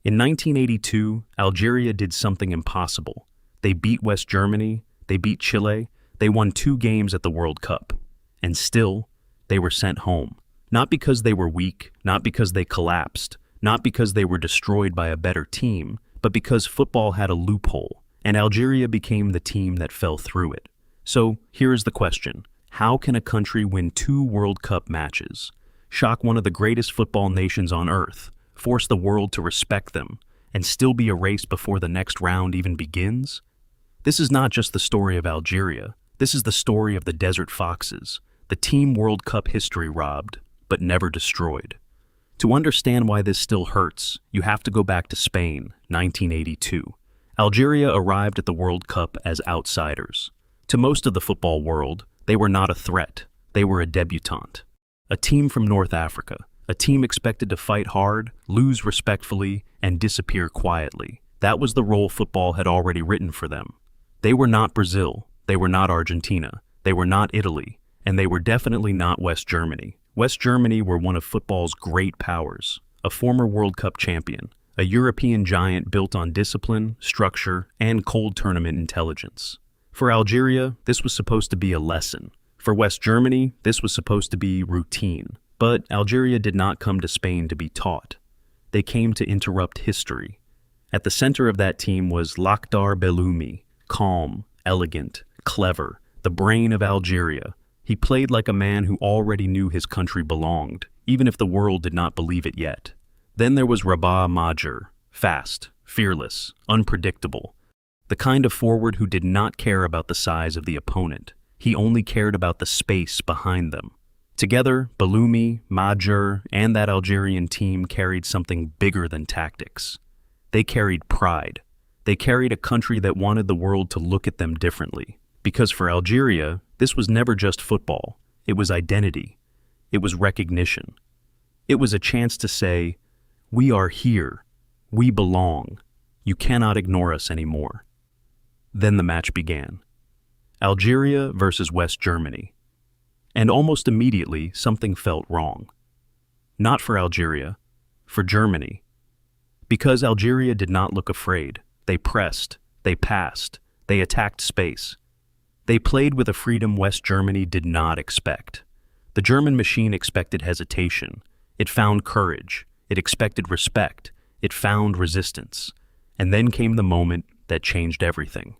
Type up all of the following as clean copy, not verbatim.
In 1982, Algeria did something impossible. They beat West Germany, they beat Chile, they won 2 games at the World Cup. And still, they were sent home. Not because they were weak, not because they collapsed, not because they were destroyed by a better team, but because football had a loophole, and Algeria became the team that fell through it. So, here is the question. How can a country win 2 World Cup matches, shock one of the greatest football nations on earth, force the world to respect them, and still be erased before the next round even begins? This is not just the story of Algeria. This is the story of the Desert Foxes, the team World Cup history robbed, but never destroyed. To understand why this still hurts, you have to go back to Spain, 1982. Algeria arrived at the World Cup as outsiders. To most of the football world, they were not a threat. They were a debutante. A team from North Africa, a team expected to fight hard, lose respectfully, and disappear quietly. That was the role football had already written for them. They were not Brazil, they were not Argentina, they were not Italy, and they were definitely not West Germany. West Germany were one of football's great powers, a former World Cup champion, a European giant built on discipline, structure, and cold tournament intelligence. For Algeria, this was supposed to be a lesson. For West Germany, this was supposed to be routine. But Algeria did not come to Spain to be taught. They came to interrupt history. At the center of that team was Lakhdar Belloumi, calm, elegant, clever, the brain of Algeria. He played like a man who already knew his country belonged, even if the world did not believe it yet. Then there was Rabah Madjer, fast, fearless, unpredictable. The kind of forward who did not care about the size of the opponent. He only cared about the space behind them. Together, Belloumi, Madjer, and that Algerian team carried something bigger than tactics. They carried pride. They carried a country that wanted the world to look at them differently. Because for Algeria, this was never just football. It was identity. It was recognition. It was a chance to say, "We are here. We belong. You cannot ignore us anymore." Then the match began. Algeria versus West Germany. And almost immediately, something felt wrong. Not for Algeria, for Germany. Because Algeria did not look afraid. They pressed, they passed, they attacked space. They played with a freedom West Germany did not expect. The German machine expected hesitation. It found courage. It expected respect. It found resistance. And then came the moment that changed everything.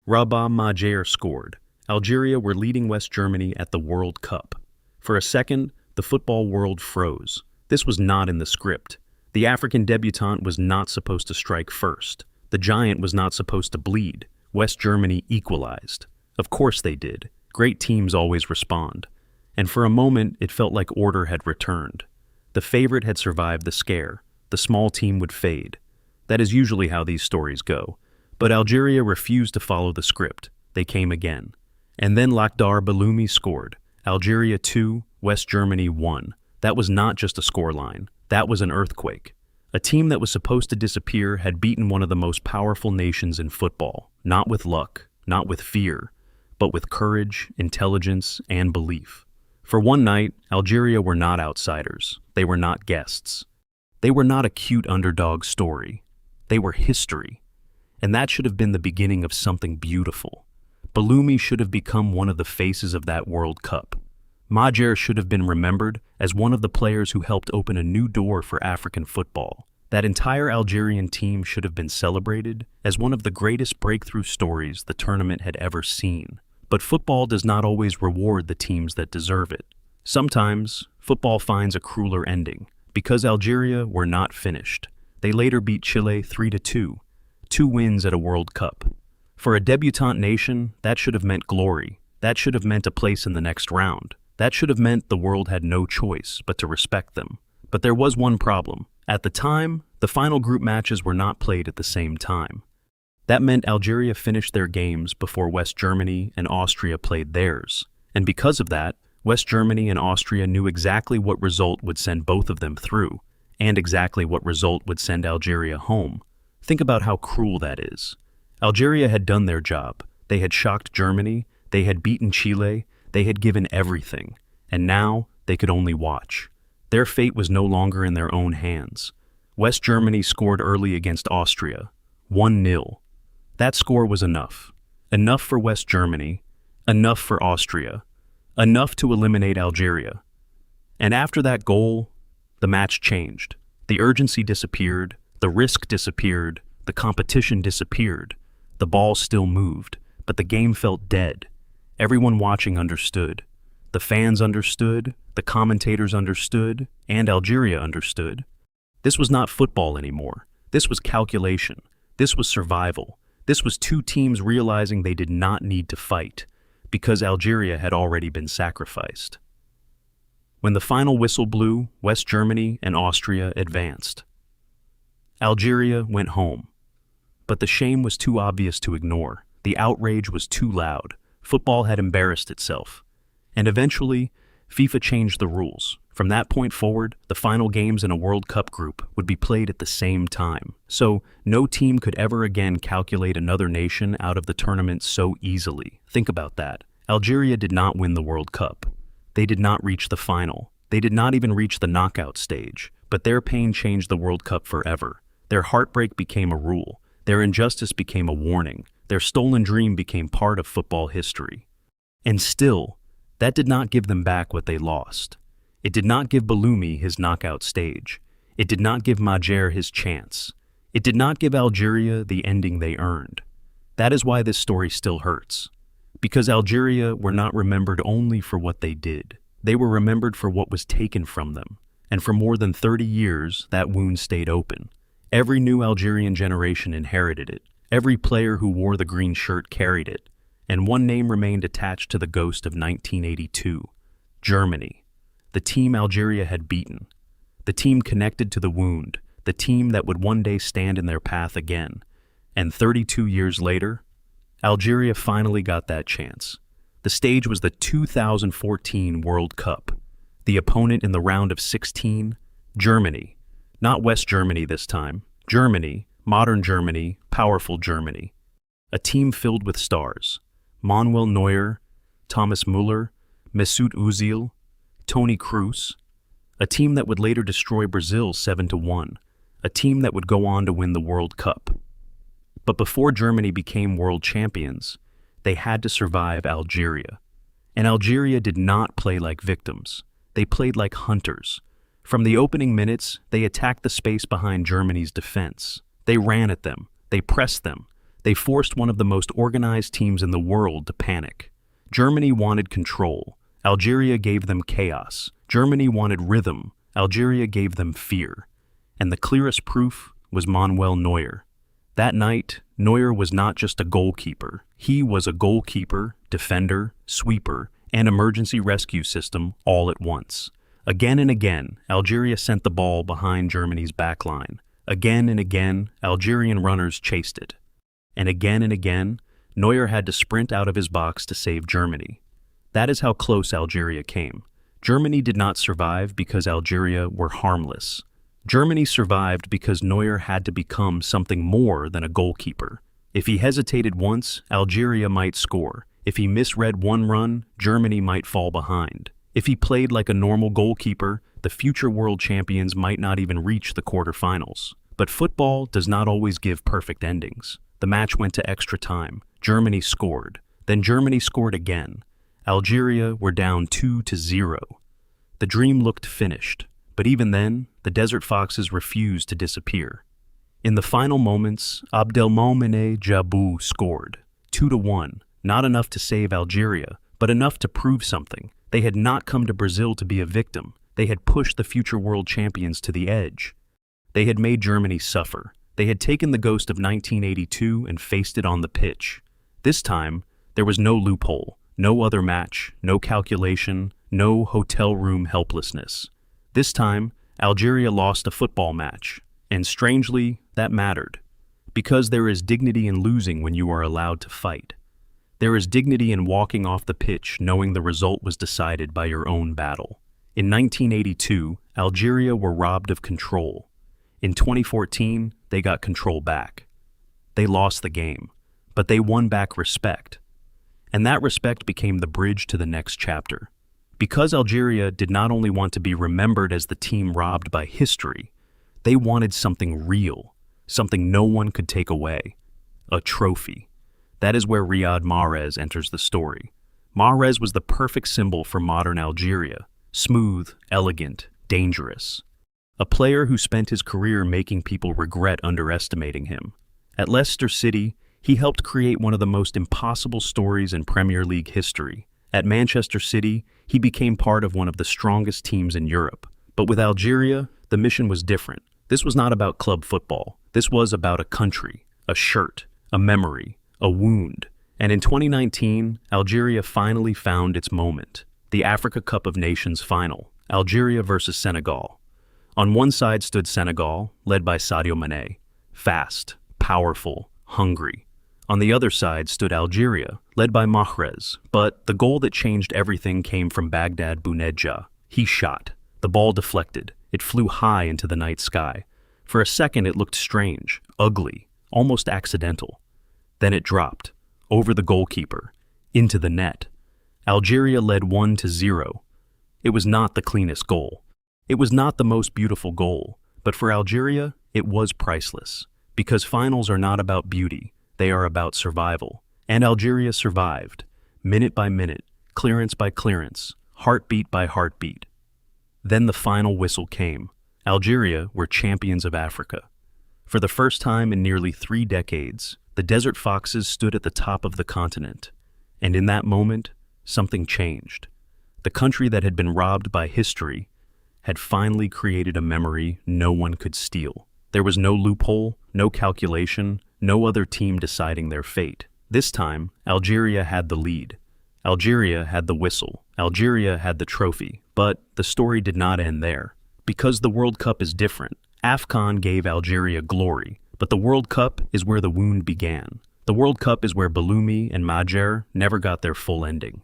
Rabah Madjer scored. Algeria were leading West Germany at the World Cup. For a second, the football world froze. This was not in the script. The African debutante was not supposed to strike first. The giant was not supposed to bleed. West Germany equalized. Of course they did. Great teams always respond. And for a moment, it felt like order had returned. The favorite had survived the scare. The small team would fade. That is usually how these stories go. But Algeria refused to follow the script. They came again. And then Lakhdar Belloumi scored. Algeria 2, West Germany 1. That was not just a scoreline. That was an earthquake. A team that was supposed to disappear had beaten one of the most powerful nations in football. Not with luck, not with fear, but with courage, intelligence, and belief. For one night, Algeria were not outsiders. They were not guests. They were not a cute underdog story. They were history. And that should have been the beginning of something beautiful. Belloumi should have become one of the faces of that World Cup. Madjer should have been remembered as one of the players who helped open a new door for African football. That entire Algerian team should have been celebrated as one of the greatest breakthrough stories the tournament had ever seen. But football does not always reward the teams that deserve it. Sometimes, football finds a crueler ending. Because Algeria were not finished. They later beat Chile 3-2. 2 wins at a World Cup. For a debutante nation, that should have meant glory. That should have meant a place in the next round. That should have meant the world had no choice but to respect them. But there was one problem. At the time, the final group matches were not played at the same time. That meant Algeria finished their games before West Germany and Austria played theirs. And because of that, West Germany and Austria knew exactly what result would send both of them through, and exactly what result would send Algeria home. Think about how cruel that is. Algeria had done their job. They had shocked Germany, they had beaten Chile, they had given everything, and now they could only watch. Their fate was no longer in their own hands. West Germany scored early against Austria, 1-0. That score was enough. Enough for West Germany, enough for Austria, enough to eliminate Algeria. And after that goal, the match changed. The urgency disappeared, the risk disappeared, the competition disappeared. The ball still moved, but the game felt dead. Everyone watching understood. The fans understood, the commentators understood, and Algeria understood. This was not football anymore. This was calculation. This was survival. This was two teams realizing they did not need to fight, because Algeria had already been sacrificed. When the final whistle blew, West Germany and Austria advanced. Algeria went home. But the shame was too obvious to ignore. The outrage was too loud. Football had embarrassed itself. And eventually, FIFA changed the rules. From that point forward, the final games in a World Cup group would be played at the same time. So, no team could ever again calculate another nation out of the tournament so easily. Think about that. Algeria did not win the World Cup. They did not reach the final. They did not even reach the knockout stage. But their pain changed the World Cup forever. Their heartbreak became a rule. Their injustice became a warning. Their stolen dream became part of football history. And still, that did not give them back what they lost. It did not give Belloumi his knockout stage. It did not give Madjer his chance. It did not give Algeria the ending they earned. That is why this story still hurts. Because Algeria were not remembered only for what they did. They were remembered for what was taken from them. And for more than 30 years, that wound stayed open. Every new Algerian generation inherited it. Every player who wore the green shirt carried it. And one name remained attached to the ghost of 1982. Germany. The team Algeria had beaten. The team connected to the wound. The team that would one day stand in their path again. And 32 years later, Algeria finally got that chance. The stage was the 2014 World Cup. The opponent in the round of 16, Germany. Not West Germany this time. Germany, modern Germany, powerful Germany. A team filled with stars. Manuel Neuer, Thomas Müller, Mesut Özil, Toni Kroos. A team that would later destroy Brazil 7-1. A team that would go on to win the World Cup. But before Germany became world champions, they had to survive Algeria. And Algeria did not play like victims. They played like hunters. From the opening minutes, they attacked the space behind Germany's defense. They ran at them. They pressed them. They forced one of the most organized teams in the world to panic. Germany wanted control. Algeria gave them chaos. Germany wanted rhythm. Algeria gave them fear. And the clearest proof was Manuel Neuer. That night, Neuer was not just a goalkeeper. He was a goalkeeper, defender, sweeper, and emergency rescue system all at once. Again and again, Algeria sent the ball behind Germany's backline. Again and again, Algerian runners chased it. And again, Neuer had to sprint out of his box to save Germany. That is how close Algeria came. Germany did not survive because Algeria were harmless. Germany survived because Neuer had to become something more than a goalkeeper. If he hesitated once, Algeria might score. If he misread one run, Germany might fall behind. If he played like a normal goalkeeper, the future world champions might not even reach the quarterfinals. But football does not always give perfect endings. The match went to extra time. Germany scored. Then Germany scored again. Algeria were down 2-0. The dream looked finished. But even then, the Desert Foxes refused to disappear. In the final moments, Abdelmoumene Djabou scored. 2-1. Not enough to save Algeria, but enough to prove something. They had not come to Brazil to be a victim. They had pushed the future world champions to the edge. They had made Germany suffer. They had taken the ghost of 1982 and faced it on the pitch. This time, there was no loophole, no other match, no calculation, no hotel room helplessness. This time, Algeria lost a football match, and strangely, that mattered. Because there is dignity in losing when you are allowed to fight. There is dignity in walking off the pitch knowing the result was decided by your own battle. In 1982, Algeria were robbed of control. In 2014, they got control back. They lost the game, but they won back respect. And that respect became the bridge to the next chapter. Because Algeria did not only want to be remembered as the team robbed by history, They wanted something real, something no one could take away. A trophy. That is where Riyad Mahrez enters the story. Mahrez was the perfect symbol for modern Algeria. Smooth, elegant, dangerous. A player who spent his career making people regret underestimating him. At Leicester City, he helped create one of the most impossible stories in Premier League history. At Manchester City, he became part of one of the strongest teams in Europe. But with Algeria, the mission was different. This was not about club football. This was about a country, a shirt, a memory, a wound. And in 2019, Algeria finally found its moment. The Africa Cup of Nations final, Algeria versus Senegal. On one side stood Senegal, led by Sadio Mane, fast, powerful, hungry. On the other side stood Algeria, led by Mahrez, but the goal that changed everything came from Baghdad Bounedjah. He shot. The ball deflected. It flew high into the night sky. For a second it looked strange, ugly, almost accidental. Then it dropped, over the goalkeeper, into the net. Algeria led 1-0. It was not the cleanest goal. It was not the most beautiful goal, but for Algeria, it was priceless. Because finals are not about beauty, they are about survival. And Algeria survived, minute by minute, clearance by clearance, heartbeat by heartbeat. Then the final whistle came. Algeria were champions of Africa. For the first time in nearly 3 decades, the Desert Foxes stood at the top of the continent. And in that moment, something changed. The country that had been robbed by history had finally created a memory no one could steal. There was no loophole, no calculation, no other team deciding their fate. This time, Algeria had the lead. Algeria had the whistle. Algeria had the trophy. But the story did not end there. Because the World Cup is different, AFCON gave Algeria glory, but the World Cup is where the wound began. The World Cup is where Belloumi and Madjer never got their full ending.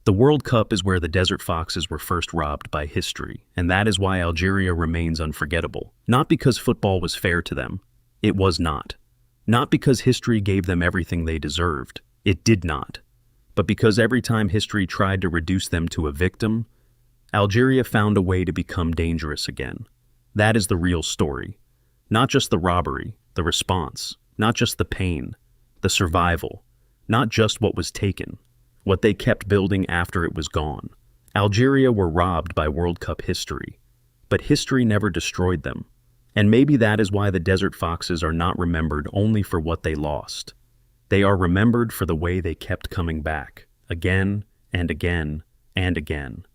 The World Cup is where the Desert Foxes were first robbed by history, and that is why Algeria remains unforgettable. Not because football was fair to them. It was not. Not because history gave them everything they deserved. It did not. But because every time history tried to reduce them to a victim, Algeria found a way to become dangerous again. That is the real story. Not just the robbery, the response, not just the pain, the survival, not just what was taken, what they kept building after it was gone. Algeria were robbed by World Cup history, but history never destroyed them. And maybe that is why the Desert Foxes are not remembered only for what they lost. They are remembered for the way they kept coming back, again and again and again.